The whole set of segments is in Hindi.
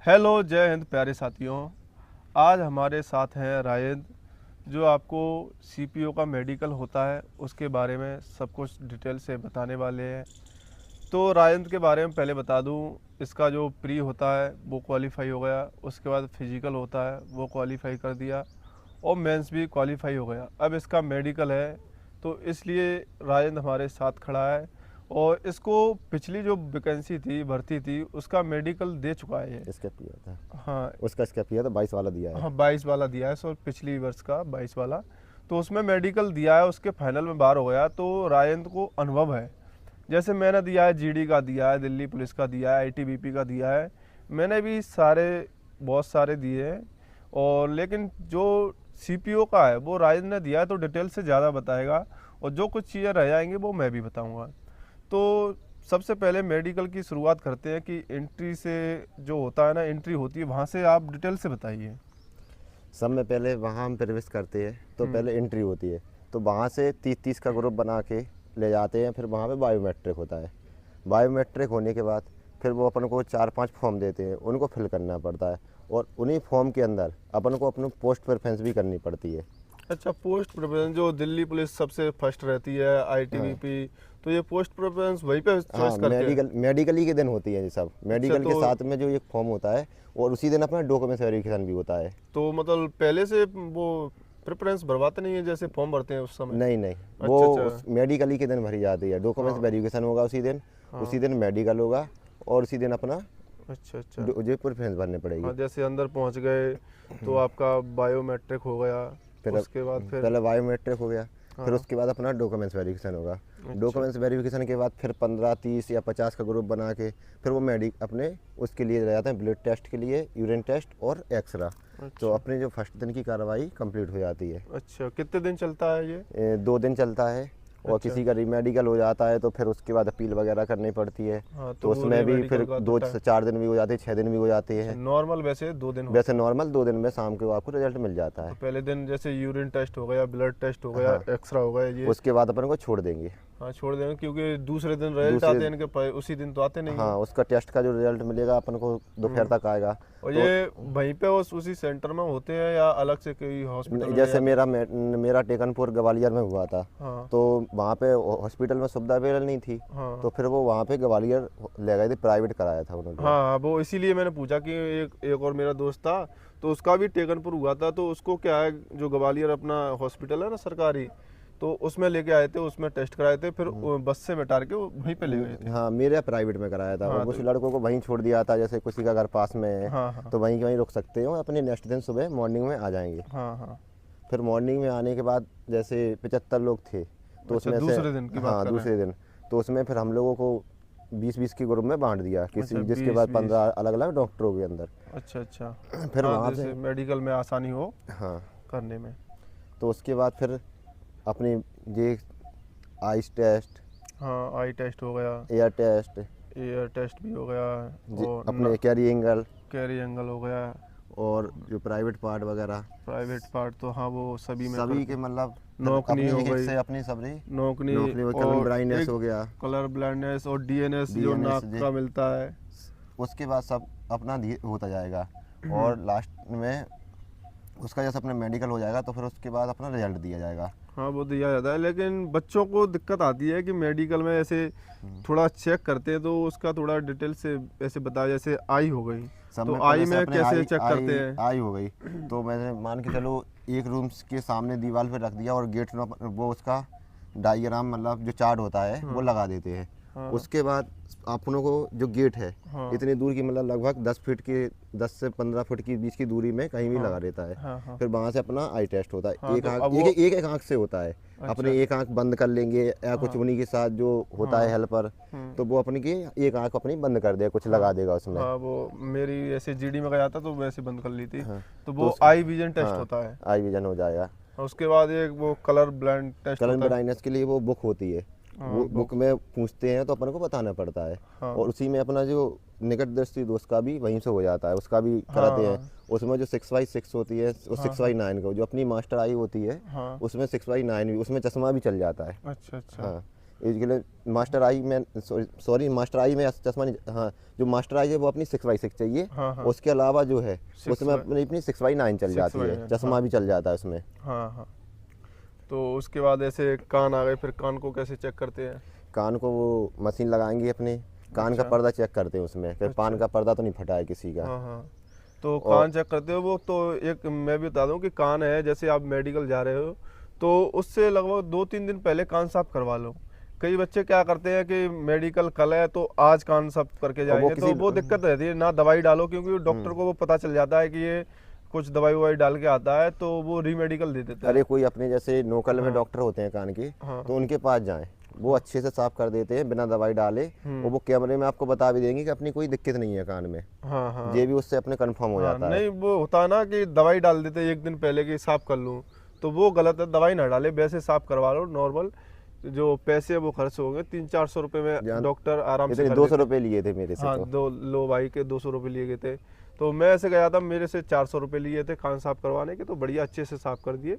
हेलो, जय हिंद प्यारे साथियों। आज हमारे साथ हैं रायद, जो आपको सीपीओ का मेडिकल होता है उसके बारे में सब कुछ डिटेल से बताने वाले हैं। तो रायद के बारे में पहले बता दूं, इसका जो प्री होता है वो क्वालिफाई हो गया, उसके बाद फिजिकल होता है वो क्वालिफाई कर दिया और मेंस भी क्वालिफाई हो गया। अब इसका मेडिकल है, तो इसलिए रायद हमारे साथ खड़ा है और इसको पिछली जो वैकेंसी थी, भर्ती थी, उसका मेडिकल दे चुका है ये। स्केप किया था। हाँ, उसका स्केप किया था, 22 वाला दिया है। हाँ 22 वाला दिया है, सो पिछली वर्ष का 22 वाला, तो उसमें मेडिकल दिया है, उसके फाइनल में बाहर हो गया। तो रायंत को अनुभव है, जैसे मैंने दिया है, जीडी का दिया है, दिल्ली पुलिस का दिया है, आईटीबीपी का दिया है, मैंने भी बहुत सारे दिए हैं। और लेकिन जो सीपीओ का है वो रायंत ने दिया है, तो डिटेल से ज़्यादा बताएगा और जो कुछ चीज़ें रह जाएंगी वो मैं भी बताऊँगा। तो सबसे पहले मेडिकल की शुरुआत करते हैं कि एंट्री से जो होता है ना, एंट्री होती है, वहाँ से आप डिटेल से बताइए। सब में पहले वहाँ हम प्रवेश करते हैं तो पहले एंट्री होती है, तो वहाँ से 30-30 का ग्रुप बना के ले जाते हैं। फिर वहाँ पे बायोमेट्रिक होता है। बायोमेट्रिक होने के बाद फिर वो अपन को 4-5 फॉर्म देते हैं, उनको फिल करना पड़ता है। और उन्हीं फॉर्म के अंदर अपन को अपनी पोस्ट प्रेफरेंस भी करनी पड़ती है। अच्छा, पोस्ट प्रेफरेंस जो दिल्ली पुलिस सबसे फर्स्ट रहती है, आईटीबीपी, तो ये पोस्ट प्रेफरेंस वहीं पे हाँ, चॉइस करते हैं? मेडिकल ही के दिन होती है ये सब। मेडिकल तो के साथ में जो एक फॉर्म होता है और उसी दिन अपना डॉक्यूमेंट्स वेरिफिकेशन भी होता है। तो मतलब पहले से वो प्रेफरेंस भरवाते नहीं है जैसे फॉर्म भरते हैं उस समय? नहीं, अच्छा वो अच्छा। मेडिकल ही के दिन भरी जाती है। डॉक्यूमेंट्स हाँ वेरिफिकेशन होगा उसी दिन। हाँ। उसी दिन मेडिकल होगा और उसी दिन अपना अच्छा अच्छा। जो प्रेफरेंस भरनी पड़ेगी। हाँ, जैसे अंदर पहुंच गए तो आपका बायोमेट्रिक हो गया, फिर उसके बाद फिर पहले बायोमेट्रिक हो गया, फिर हाँ। उसके बाद अपना डॉक्यूमेंट्स वेरिफिकेशन होगा। अच्छा। डॉक्यूमेंट्स वेरिफिकेशन के बाद फिर 15, 30 या 50 का ग्रुप बना के फिर वो अपने उसके लिए ले जाते हैं, ब्लड टेस्ट के लिए, यूरिन टेस्ट और एक्सरा। तो अच्छा अपनी जो फर्स्ट दिन की कार्रवाई कंप्लीट हो जाती है। अच्छा। कितने दिन चलता है ये? 2 दिन चलता है। और अच्छा। किसी का रीमेडिकल हो जाता है तो फिर उसके बाद अपील वगैरह करनी पड़ती है। हाँ, तो वो उसमें भी री-मेडिकल फिर का 2 तो से 4 दिन भी हो जाते हैं, 6 दिन भी हो जाते हैं। नॉर्मल वैसे 2 दिन वैसे नॉर्मल 2 दिन में शाम को आपको रिजल्ट मिल जाता तो है। पहले दिन जैसे यूरिन टेस्ट हो गया, ब्लड टेस्ट हो गया, हाँ। एक्सरा हो गया, ये उसके बाद अपन को छोड़ देंगे। हाँ छोड़ देंगे, क्योंकि दूसरे दिन रिजल्ट दूसरे- आते हैं इनके, उसी दिन तो आते नहीं हाँ, हैं। उसका टेस्ट का जो रिजल्ट मिलेगा अपन को दोपहर तक आएगा। और तो ये वहीं पे उसी सेंटर में होते हैं या अलग से कोई हॉस्पिटल में? जैसे मेरा टेकनपुर ग्वालियर में हुआ था, हाँ तो वहाँ पे हॉस्पिटल में सुविधा अवेलेबल नहीं थी, हाँ तो फिर वो वहाँ पे ग्वालियर ले गए थे, प्राइवेट कराया था उन्होंने। हाँ, वो इसीलिए मैंने पूछा कि एक और मेरा दोस्त था, तो उसका भी टेकनपुर हुआ था, तो उसको क्या है, जो ग्वालियर अपना हॉस्पिटल है ना सरकारी, तो उसमें लेके आए थे, उसमें टेस्ट कराए थे, फिर बस से बैठार के वो वहीं पे ले गए थे। हाँ, मेरे प्राइवेट में कराया था। हाँ, और कुछ तो लड़कों को वहीं छोड़ दिया था, जैसे किसी का घर पास में है हाँ हाँ तो वहीं के वहीं रुक सकते हो, अपने नेक्स्ट दिन सुबह मॉर्निंग में आ जाएंगे। हाँ हाँ। फिर मॉर्निंग में आने के बाद जैसे 75 लोग थे, तो अच्छा, उसमें से दूसरे दिन की बात हाँ कर रहे दूसरे दिन, तो उसमें फिर हम लोगों को 20-20 के ग्रुप में बांट दिया, अच्छा, जिसके बाद 20-20। 15 अलग अलग डॉक्टरों के अंदर। अच्छा अच्छा। फिर हाँ, वहाँ जैसे से मेडिकल में आसानी हो हाँ, करने में। तो उसके बाद फिर अपनी ये आइस टेस्ट, हाँ, आई टेस्ट हो गया, एयर टेस्ट, एयर टेस्ट भी हो गया, और अपने कैरी एंगल कैरी एंगल हो गया, और जो प्राइवेट पार्ट वगैरह प्राइवेट पार्ट तो हाँ वो सभी में सभी करते के हैं। मतलब नौकनी अपनी हो एक-एक गई, से अपनी सबरी नौकनी नौकरी और और कलर ब्राइटनेस एक हो गया। कलर ब्लाइंडनेस और डीएनएस जो DNS नाक जी। का मिलता है। उसके बाद सब अपना होता जाएगा और लास्ट में उसका जैसे अपना मेडिकल हो जाएगा तो फिर उसके बाद अपना रिजल्ट दिया जाएगा। हाँ, वो दिया जाता है, लेकिन बच्चों को दिक्कत आती है कि मेडिकल में ऐसे थोड़ा चेक करते हैं, तो उसका थोड़ा डिटेल से ऐसे बताया, जैसे आई हो गई, सब तो में आई पहले से में अपने कैसे चेक करते हैं? आई हो गई तो मैंने मान के चलो एक रूम के सामने दीवार पे रख दिया और गेट में वो उसका डायग्राम मतलब जो चार्ट होता है वो लगा देते हैं। हाँ उसके बाद अपनों को जो गेट है हाँ इतनी दूर की मतलब लगभग 10 से 15 फुट की बीच की दूरी में कहीं भी लगा देता है। हाँ हाँ। फिर वहाँ से अपना आई टेस्ट होता है। हाँ, एक तो आँख अब वो- एक आँख से होता है। अपने एक आँख बंद कर लेंगे या कुछ उन्हीं के साथ जो होता है हेल्पर, तो वो अपनी की एक आँख अपनी बंद कर देगा, कुछ लगा देगा उसमें। हाँ, वो मेरी ऐसे जीडी में गया था तो वैसे बंद कर ली थी। हाँ, तो वो आई विजन टेस्ट हाँ, होता है। आई विजन हो जाएगा। और उसके बाद एक वो कलर ब्लाइंड टेस्ट कलर होता है। ब्राइटनेस के लिए वो बुक होती है, वो बुक में पूछते हैं तो अपन को बताना पड़ता है। हाँ। और उसी में अपना जो निकट दृष्टि दोस्त का भी वहीं से हो जाता है, उसका भी कराते हैं। उसमें जो 6x6 होती है वो 6x9 को जो अपनी मास्टर आई होती है हाँ। उसमें 6x9 भी, उसमें चश्मा भी चल जाता है। अच्छा अच्छा। हाँ, इसके लिए मास्टर आई में सॉरी मास्टर आई में चश्मा नहीं, हाँ जो मास्टर आई है वो अपनी 6x6 चाहिए। हाँ हाँ उसके अलावा जो है 6 उसमें अपनी 6x9 चल जाती है, 6x9, चश्मा भी चल जाता है उसमें। हाँ हाँ। तो उसके बाद ऐसे कान आ गए, फिर कान को कैसे चेक करते हैं? कान को वो मशीन लगाएंगे अपने, कान का अच्छा। पर्दा चेक करते हैं उसमें कि पान का पर्दा तो नहीं फटा है किसी का। हाँ हाँ। तो और कान चेक करते हो वो तो, एक मैं भी बता दूं कि कान है, जैसे आप मेडिकल जा रहे हो तो उससे लगभग 2-3 दिन पहले कान साफ करवा लो। कई बच्चे क्या करते हैं कि मेडिकल कल है तो आज कान साफ करके और वो जाएंगे, तो किसी वो दिक्कत रहती है ना। दवाई डालो, क्योंकि डॉक्टर को वो पता चल जाता है कि ये कुछ दवाई ववाई डाल के आता है, तो वो रीमेडिकल दे देता है। अरे कोई अपने जैसे लोकल में हाँ। डॉक्टर होते हैं कान के, हाँ। तो उनके पास जाएं, वो अच्छे से साफ कर देते हैं बिना दवाई डाले। और वो कैमरे में आपको बता भी देंगे कि अपनी कोई दिक्कत नहीं है कान में। हाँ हाँ ये भी उससे अपने कंफर्म हो हाँ। जाता है। नहीं, वो होता है ना कि दवाई डाल देते हैं एक दिन पहले कि साफ कर लूँ, तो वो गलत है। दवाई ना डाले, वैसे साफ करवा लो नॉर्मल। जो पैसे है वो खर्च होंगे 300-400 रुपये में डॉक्टर आराम से इतने कर 200 देते हैं। रुपये लिए थे मेरे से हाँ, तो। दो लो भाई के 200 रुपये लिए गए थे, तो मैं ऐसे गया था, मेरे से 400 रुपये लिए थे कान साफ करवाने के, तो बढ़िया अच्छे से साफ कर दिए,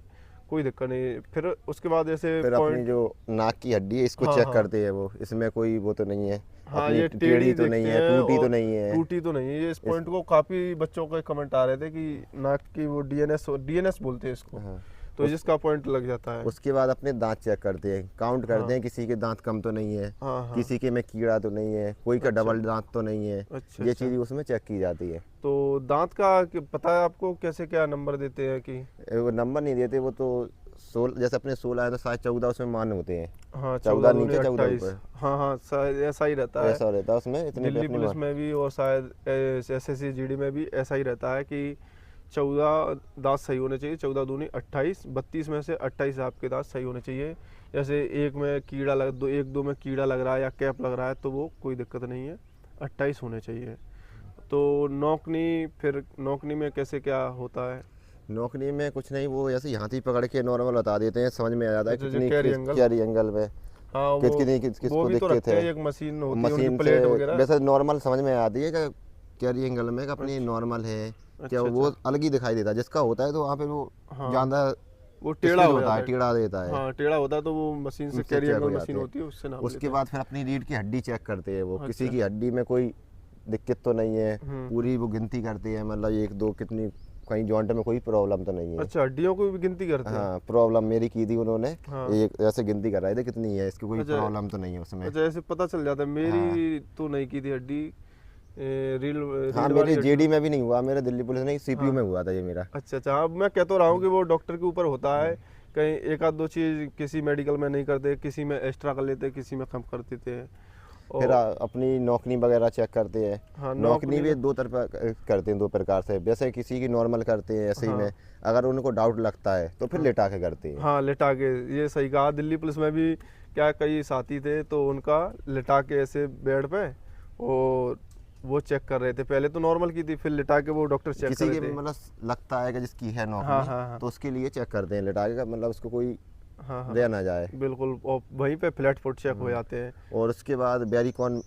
कोई दिक्कत नहीं। फिर उसके बाद ऐसे फिर अपनी पॉइंट, जो नाक की हड्डी है इसको हाँ, चेक हाँ। करते हैं वो, इसमें कोई वो तो नहीं है, हाँ, अपनी ये टेढ़ी तो नहीं देखते है, हैं टूटी तो और नहीं है। टूटी तो नहीं है। ये इस पॉइंट को काफ़ी बच्चों के कमेंट आ रहे थे कि नाक की वो डीएनएस बोलते हैं इसको, हाँ। तो जिसका पॉइंट लग जाता है। उसके बाद अपने दांत चेक करते हैं, काउंट करते हैं किसी के दांत कम तो नहीं है, हाँ हाँ। किसी के में कीड़ा तो नहीं है, कोई का डबल दांत तो नहीं है। अच्छा ये अच्छा। चीज़ उसमें चेक की जाती है। तो दांत का पता है आपको कैसे क्या नंबर देते हैं कि? वो नंबर नहीं देते, वो तो 16 जैसे अपने 16 है तो शायद 14 उसमें मान होते हैं। हाँ, 14 14 नीचे 14 28। ऊपर, हाँ हाँ, शायद ऐसा ही रहता है। ऐसा रहता है उसमें, इतने पे दिल्ली अपनी पुलिस मान। में भी और शायद SSC GD में भी ऐसा ही रहता है कि 14 दांत सही होने चाहिए। 14 दूनी 28, 32 में से 28 आपके दांत सही होने चाहिए। जैसे एक में कीड़ा लग, एक दो में कीड़ा लग रहा है या कैप लग रहा है तो वो कोई दिक्कत नहीं है, 28 होने चाहिए। तो नौकनी, फिर नौकनी में कैसे क्या होता है? नौकरी में कुछ नहीं, वो ऐसे यहाँ ही पकड़ के नॉर्मल बता देते हैं, समझ में आ जाता है अच्छा, जो कितनी कैरी एंगल। कैरी एंगल में हाँ, वो किसको वो भी तो दिक्कत रखते हैं, है। एक मशीन होती है उनकी मशीन प्लेट से वगैरह। वैसे नॉर्मल समझ में आती है कि कैरी एंगल में कि अपनी नॉर्मल है क्या, अच्छा, वो अलग ही दिखाई देता है। जिसका होता है तो वहाँ पे वो हाँ। ज़्यादा वो टेढ़ा हो होता जाता है, है। टेढ़ा देता है। हाँ, टेढ़ा होता है तो वो मशीन से उनसे कैरी check हो एंगल जाते मशीन हैं। होती है, उससे नाप उसके लेते बाद फिर अपनी रीढ़ की हड्डी चेक करते हैं वो, किसी अच्छा। की हड्डी में कोई दिक्कत तो नहीं है, हम्म। पूरी वो गिनती करते हैं, मतलब 1 2 कितनी, कहीं जॉइंट में कोई प्रॉब्लम तो नहीं हैं। है। अच्छा, हड्डियों को भी गिनती करते हैं? हाँ, प्रॉब्लम मेरी की थी उन्होंने, हाँ। एक ऐसे गिनती कर रहे थे कितनी है, इसकी कोई अच्छा। प्रॉब्लम तो नहीं है उसमें। अच्छा, ऐसे पता चल जाता है। मेरी तो नहीं की थी हड्डी, रील हाँ, रील मेरे वाली हड्डी। जेडी में भी नहीं हुआ, मेरे दिल्ली पुलिस नहीं सीपीयू में हुआ था ये मेरा। अच्छा अच्छा। हाँ, मैं कह तो रहा हूँ कि वो डॉक्टर के ऊपर होता है, कहीं एक आध दो चीज़ किसी मेडिकल में नहीं करते, किसी में एक्स्ट्रा कर लेते, किसी में कम कर देते हैं। फिर अपनी नौकनी वगैरह चेक करते हैं। हाँ, नौकनी भी 2 तरह करते हैं, 2 प्रकार से, जैसे किसी की नॉर्मल करते हैं ऐसे ही में, अगर उनको डाउट लगता है तो फिर लेटा के करते हैं। हाँ, लेटा के, ये सही कहा। दिल्ली पुलिस में भी क्या कई साथी थे तो उनका लेटा के ऐसे बेड पे, और वो चेक कर रहे थे। पहले तो नॉर्मल की थी, फिर लेटा के वो डॉक्टर चेक कर किसी रहे के थे। मतलब लगता है कि जिसकी है हाँ, नौकरी, हाँ। तो उसके लिए चेक करते हैं लेटा के, मतलब उसको कोई हाँ हाँ, रह ना जाए। बिल्कुल। और वहीं पे फ्लैट फुट चेक हो जाते हैं। और उसके बाद वेरिकॉन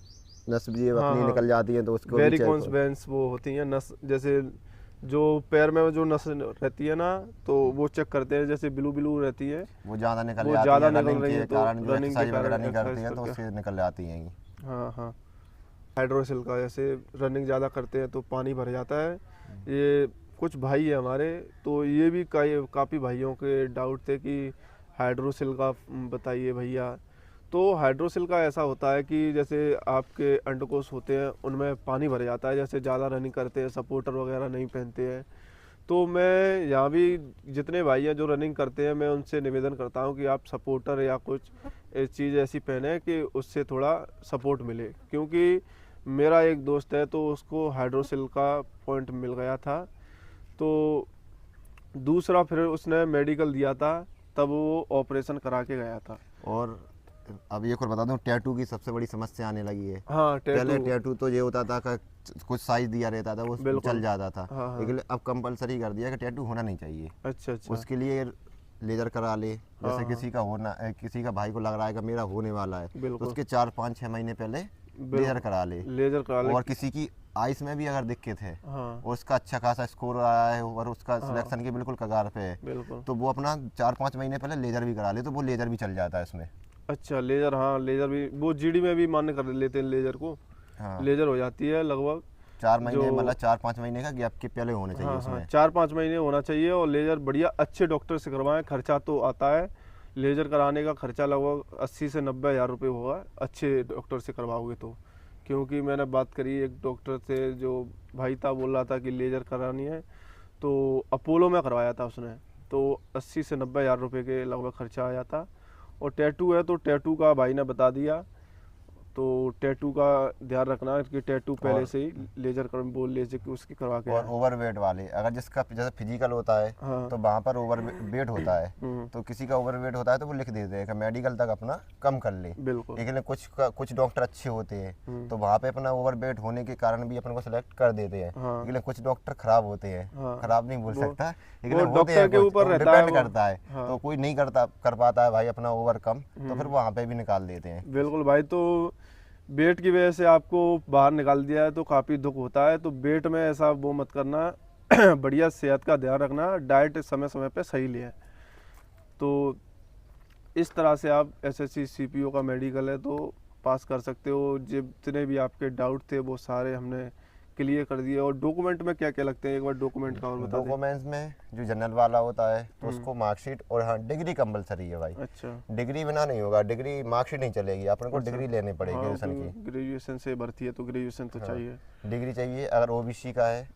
नस भी हाँ, अपनी हाँ। निकल जाती है तो उसको भी वेरिकोन्स चेक। वेन्स वो होती हैं नस, जैसे जो पैर में जो नस रहती है ना, तो वो चेक करते हैं। जैसे ब्लू ब्लू रहती है, वो ज़्यादा निकल वो जाती ज़्यादा है निकल रनिंग रही के है तो कारण, जो रनिंग के एक्सरसाइज वगैरह कारण नहीं करती है एक्सरसाइज तो करके। उससे निकल जाती हैं। हाँ हाँ। हाइड्रोसिल का, जैसे रनिंग ज़्यादा करते हैं तो पानी भर जाता है। ये कुछ भाई है हमारे, तो ये भी काफ़ी भाइयों के डाउट थे कि हाइड्रोसिल का बताइए भैया। तो हाइड्रोसिल का ऐसा होता है कि जैसे आपके अंडकोश होते हैं उनमें पानी भर जाता है, जैसे ज़्यादा रनिंग करते हैं, सपोर्टर वगैरह नहीं पहनते हैं। तो मैं यहाँ भी जितने भाई हैं जो रनिंग करते हैं, मैं उनसे निवेदन करता हूँ कि आप सपोर्टर या कुछ चीज़ ऐसी पहने कि उससे थोड़ा सपोर्ट मिले। क्योंकि मेरा एक दोस्त है तो उसको हाइड्रोसिल का पॉइंट मिल गया था, तो दूसरा फिर उसने मेडिकल दिया था, तब वो ऑपरेशन करा के गया था। और अब एक और बता दूं, टैटू की सबसे बड़ी समस्या आने लगी है। हाँ, पहले टैटू। टैटू तो ये होता था कि कुछ साइज दिया रहता था, वो बिल्कुल। चल जाता था, हाँ, हाँ। लेकिन अब कंपलसरी कर दिया कि टैटू होना नहीं चाहिए। अच्छा अच्छा। उसके लिए लेजर करा ले, हाँ, जैसे किसी का भाई को लग रहा है कि मेरा होने वाला है, तो बिल्कुल। उसके 4-5-6 महीने पहले लेजर करा ले। लेजर करा ले। और किसी की आइस में भी अगर दिक्कत है हाँ, और उसका अच्छा खासा स्कोर आया है और उसका सिलेक्शन के बिल्कुल कगार पे है, बिल्कुल। तो वो अपना 4-5 महीने पहले लेजर भी करा ले, तो वो लेजर भी चल जाता है इसमें। अच्छा लेज़र, हाँ लेज़र भी वो जीडी में भी मान्य कर लेते हैं लेज़र को। हाँ लेज़र हो जाती है लगभग 4 महीने, जो, मतलब 4-5 महीने का गैप के पहले होने चाहिए हाँ हाँ उसमें। 4-5 महीने होना चाहिए। और लेज़र बढ़िया अच्छे डॉक्टर से करवाएं। खर्चा तो आता है, लेज़र कराने का खर्चा लगभग 80 से 90 हज़ार रुपये होगा अच्छे डॉक्टर से करवाओगे तो। क्योंकि मैंने बात करी एक डॉक्टर से, जो भाई था बोल रहा था कि लेज़र करानी है, तो अपोलो में करवाया था उसने, तो 80 से 90 हज़ार रुपये के लगभग खर्चा आया था। और टैटू है तो टैटू का भाई ने बता दिया, तो टैटू का ध्यान रखना कि टैटू पहले और से ही लेजर कर बोल लेजर उसकी करवा के और आए। ओवरवेट वाले, अगर जिसका जैसे फिजिकल होता है हाँ। तो वहाँ पर ओवरवेट होता है, तो किसी का ओवरवेट होता है तो वो लिख देते हैं कि मेडिकल तक अपना कम कर ले। बिल्कुल। लेकिन कुछ डॉक्टर अच्छे होते हैं तो वहाँ पे अपना ओवरवेट होने के कारण भी अपन को सिलेक्ट कर देते हैं। हाँ। लेकिन कुछ डॉक्टर खराब होते हैं, हाँ। खराब नहीं बोल सकता, लेकिन वो होते डॉक्टर हैं के कुछ, ऊपर तो रहता है डिपेंड वो। करता है। हाँ। तो कोई नहीं कर पाता है भाई अपना ओवर कम, तो फिर वहाँ पे भी निकाल देते हैं। बिल्कुल भाई, तो वेट की वजह से आपको बाहर निकाल दिया है तो काफ़ी दुख होता है। तो वेट में ऐसा वो मत करना बढ़िया सेहत का ध्यान रखना, डाइट समय समय पे सही लें। तो इस तरह से आप एसएससी सीपीओ का मेडिकल है तो पास कर सकते हो। जितने भी आपके डाउट थे वो सारे हमने क्लियर कर दिए। और डॉक्यूमेंट में क्या क्या लगते हैं, एक बार डॉक्यूमेंट का और बता दें। डॉक्यूमेंट्स में जो जनरल वाला होता है तो उसको मार्कशीट और हाँ डिग्री कंपलसरी है भाई। अच्छा। डिग्री बिना नहीं होगा, डिग्री मार्कशीट नहीं चलेगी, अपन को डिग्री लेनी पड़ेगी हाँ, ग्रेजुएशन की। ग्रेजुएशन से भर्ती है तो ग्रेजुएशन तो चाहिए। डिग्री चाहिए। अगर ओबीसी का है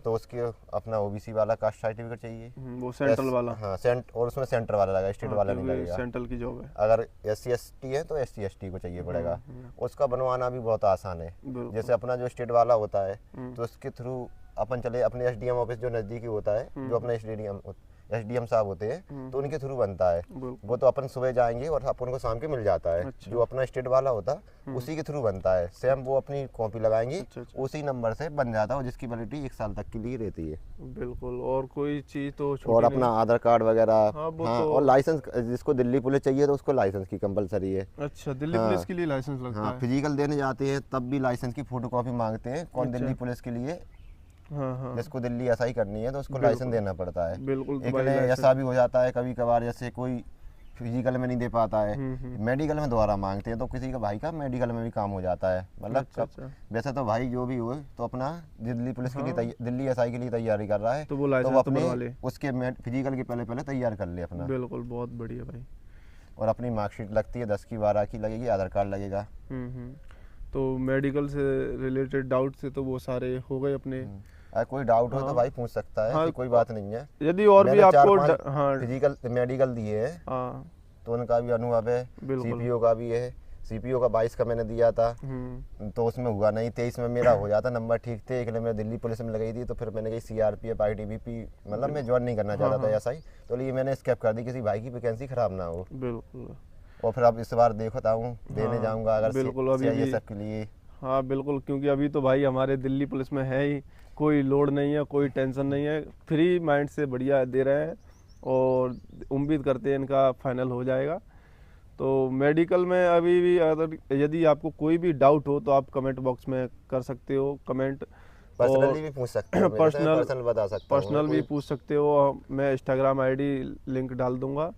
तो उसके अपना ओबीसी वाला कास्ट सर्टिफिकेट चाहिए। वो सेंट्रल वाला। हाँ और उसमें सेंटर वाला लगेगा, स्टेट वाला नहीं लगेगा। सेंट्रल की जॉब है। अगर SC ST है तो SC ST को चाहिए पड़ेगा। उसका बनवाना भी बहुत आसान है। जैसे अपना जो स्टेट वाला होता है तो उसके थ्रू अपन चले अपने SDM ऑफिस जो नज़दीकी होता है, जो अपना SDM साहब होते हैं, तो उनके थ्रू बनता है। वो तो अपन सुबह जाएंगे और अपन को शाम के मिल जाता है। अच्छा। जो अपना स्टेट वाला होता है उसी के थ्रू बनता है, सेम वो अपनी कॉपी लगाएंगे। अच्छा। उसी नंबर से बन जाता है, जिसकी वैलिडिटी 1 साल तक के लिए रहती है। बिल्कुल। और कोई चीज़ तो छूटी और अपना आधार कार्ड वगैरह। हाँ, वो हाँ तो। और लाइसेंस, जिसको दिल्ली पुलिस चाहिए तो उसको लाइसेंस की कंपलसरी है। अच्छा, दिल्ली पुलिस के लिए लाइसेंस लगता हाँ है। फिजिकल देने जाते हैं तब भी लाइसेंस की फोटोकॉपी मांगते हैं। कौन दिल्ली पुलिस के लिए, हाँ हाँ जिसको दिल्ली SI करनी है तो उसको लाइसेंस देना पड़ता है। बिल्कुल। एक ऐसा भी हो जाता है कभी कभार, जैसे कोई फिजिकल में नहीं दे पाता है, मेडिकल में दोबारा मांगते हैं, तो किसी का भाई का मेडिकल में भी काम हो जाता है। मतलब वैसे तो भाई जो भी हो तो अपना दिल्ली पुलिस के लिए दिल्ली SI के लिए तैयारी कर रहा है तो वो अपने उसके फिजिकल के पहले तैयार कर ले अपना। बिल्कुल, बहुत बढ़िया भाई। और अपनी मार्कशीट लगती है 10 की 12 की लगेगी, आधार कार्ड लगेगा। तो मेडिकल से रिलेटेड डाउट से तो वो सारे हो गए अपने। अगर कोई डाउट हो तो भाई पूछ सकता है। हाँ, कोई बात नहीं है। यदि और भी आपको हाँ फिजिकल मेडिकल दिए हैं हाँ तो उनका भी अनुभव है। CPO का भी है। CPO का 22 का मैंने दिया था तो उसमें हुआ नहीं, 23 में मेरा हो जाता, नंबर ठीक थे। एक मेरा दिल्ली पुलिस में लगी थी तो फिर मैंने कही CRPF ITBP, मतलब मैं ज्वाइन नहीं करना चाहता था SI, तो ये मैंने स्किप कर दी, किसी भाई की वैकेंसी खराब ना हो। बिल्कुल। और फिर अब इस बार देखता हूँ देने जाऊँगा अगर CISF के लिए। हाँ बिल्कुल, क्योंकि अभी तो भाई हमारे दिल्ली पुलिस में है ही, कोई लोड नहीं है, कोई टेंशन नहीं है, फ्री माइंड से बढ़िया दे रहे हैं और उम्मीद करते हैं इनका फाइनल हो जाएगा। तो मेडिकल में अभी भी अगर यदि आपको कोई भी डाउट हो तो आप कमेंट बॉक्स में कर सकते हो कमेंट। पर्सनली भी पूछ सकते हो, पर्सनल बता सकता हूँ। पर्सनल भी पूछ सकते हो, मैं इंस्टाग्राम ID लिंक डाल दूंगा।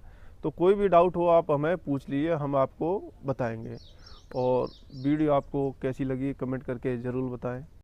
तो कोई भी डाउट हो आप हमें पूछ लीजिए, हम आपको बताएंगे। और वीडियो आपको कैसी लगी कमेंट करके ज़रूर बताएं।